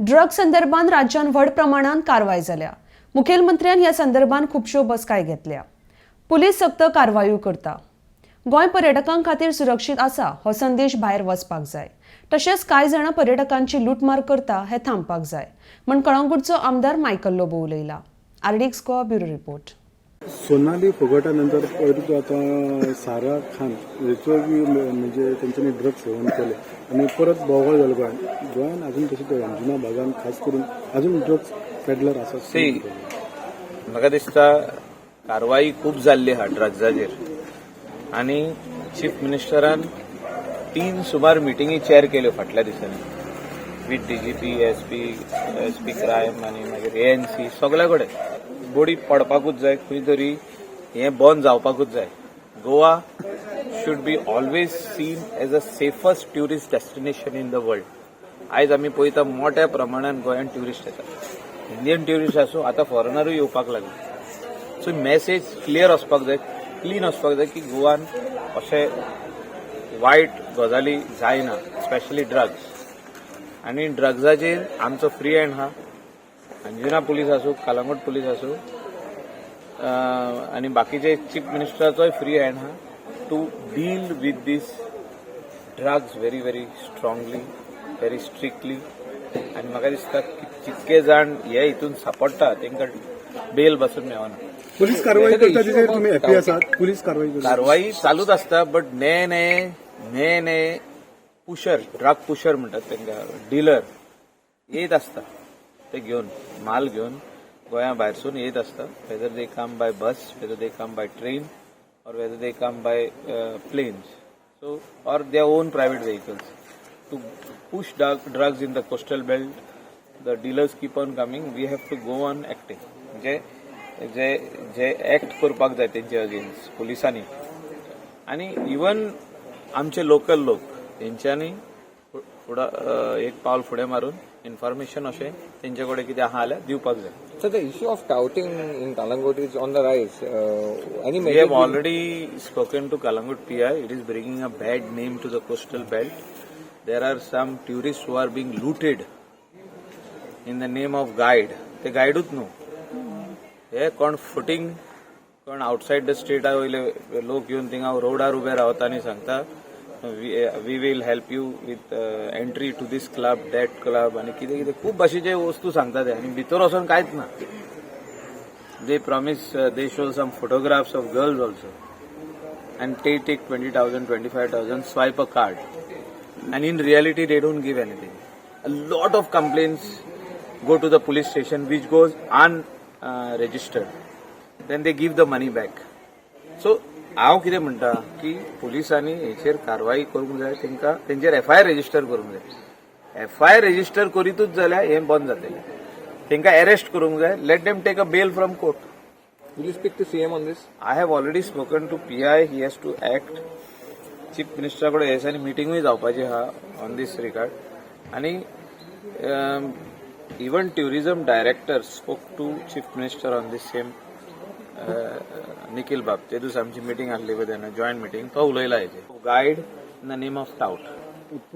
Drugs संदर्भात राज्यात व्हड प्रमाणात कारवाई जाल्या। मुखेलमंत्र्यान ह्या संदर्भात खुबश्यो बसकाय घेतल्या। पुलीस सक्त कारवायो करता। गोंय पर्यटकां खातीर सुरक्षीत आसा हो संदेश भायर वचपाक जाय। तशेंच कांय जाणां पर्यटकांची लुटमार करता हे थांबपाक जाय म्हण कळंगूटचो आमदार मायकल लोबो उलयला। RDX Goa bureau report. Sonali फोगटा नंतर परत आता सारा खान हेचो म्हणजे तेंच्यांनी ड्रग्स सेवन केले आणि परत बोवाळ जालो गोंयान अजून तशें अंजुना भागान खास करून अजून ड्रग्स पेडलर आसा। म्हाका दिसता कारवाई खूब जाल्ली आहा ड्रग्साचेर आनी चीफ मिनिस्टरान 3 सुमार मिटिंगी चेअर केल्यो फाटल्या दिसांनी विथ डीजीपी एसपी क्रायम आनी मागीर ANC सगळ्या कडेन बोडी पडपाकूच जाय, खंय तरी हें बंद जावपाकूच जाय। Goa should be always seen as a safest tourist destination in the world. आयज आमी पळयता मोठ्या प्रमाणात गोंयांत ट्युरिस्ट येतात, इंडियन ट्युरिस्ट आसूं आतां फॉरेनरूय येवपाक लागले। सो मेसेज क्लियर वचपाक जाय, क्लीन वचपाक जाय की गोवान अशे वायट गजाली जायना, स्पेशली ड्रग्स। आनी ड्रग्साचेर आमचो फ्री हँड आहा। अंजुना पुलीस आसूं, कलंगूट पुलीस आसूं आनी बाकीचे चीफ मिनिस्टराचोय फ्री हँड आहा to deal with these drugs very very strongly, very strictly. आनी म्हाका दिसता की जितके जाण हे हितून सांपडटा तांकां बेल बसून मेळना। पुलीस कारवाई करता तेचेर तुमी हॅपी आसात? पुलीस कारवाई चालूच आसता, बट ने पुशर, ड्रग पुशर म्हणटात तांकां, डीलर येत आसता, ते घेवन माल घेवन गोंया भायरसून येत आसता। Whether they come by bus, whether they come by train और whether they come by planes, so और their own private vehicles to push drugs in the coastal belt. The dealers keep on coming, we have to go on acting. जे act करपाक जाय तेंचे against पुलिसांनी आनी even आमचे local लोक तेंच्यांनी एक पावल फुडें मारून इन्फॉर्मेशन अशें तेंचे कडेन कितें आहा जाल्यार दिवपाक जाय। So the issue of touting in Kalangut is on the rise. We have already spoken to Kalangut PI. It is bringing a bad name to the coastal belt. There are some tourists who are being looted in the name of guide. ते गायडूच न्हू, हे कोण फुटींग कोण outside the strata वयले लोक येवन थिंगा रोडार उबे रावता आनी सांगता we will help you with entry to this club, that club आनी कितें कितें खूब भाशेचे वस्तू सांगता ते आनी भितर वचोन कांयच ना। They promise, they show some photographs of girls also and they take 20,000, 25,000, swipe a card, and in reality they don't give anything. A lot of complaints go to the police station which goes unregistered. Then they give the money back. So हांव कितें म्हणटा की पुलिसांनी हेचेर कारवाई करूंक जाय, तेंचेर FIR register करूंक जाय। FIR रजिस्टर करीतूच जाल्यार हें बंद जातलें। तेंकां अरेस्ट करूंक जाय, let them take a bail from court. Will you speak to CM on this? I have already spoken to PI. He has to act. Chief Minister कडे हे सारी मीटिंगूय जावपाची आहा on this regard. आणि even tourism director spoke to Chief Minister on this same. Nikhil बाब ते दिस आमची meeting आसली पळय तेन्ना जॉयंट मीटिंग, तो उलयला हेचेर guide in the name of tout.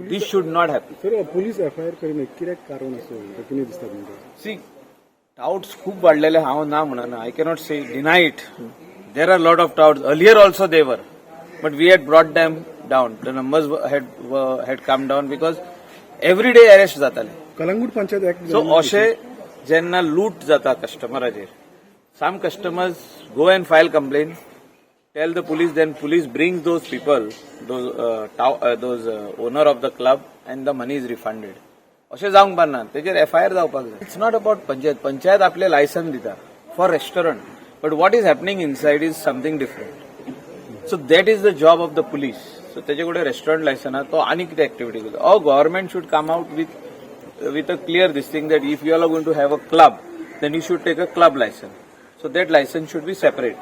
This should not happen. Sir police FIR करिना कित्याक कारण आसा कितें दिसता तुमकां? सी टाउट्स खूब वाडलेले, हांव ना म्हणना, I cannot say deny it. There are lot of touts, earlier also they were, but we had brought them down, the numbers had come down because every day arrest जाताले। Calangute panchayat act so अशे जेन्ना लूट जाता कस्टमराचेर, some customers go and file complaint, tell the police, then police brings those people, those owner of the club, and the money is refunded. अशें जावंक पारना, तेजेर FIR जावपाक जाय। इट्स नॉट अबाउट पंचायत आपले लायसन दिता for restaurant, but what is happening inside is something different. So that is the job of the police. So तेजे कडेन restaurant licence आहा, तो आनी कितें एक्टिविटी करता? Or government should come out with a clear this thing that if you are going to have a club, then you should take a club license. So that license should be separate.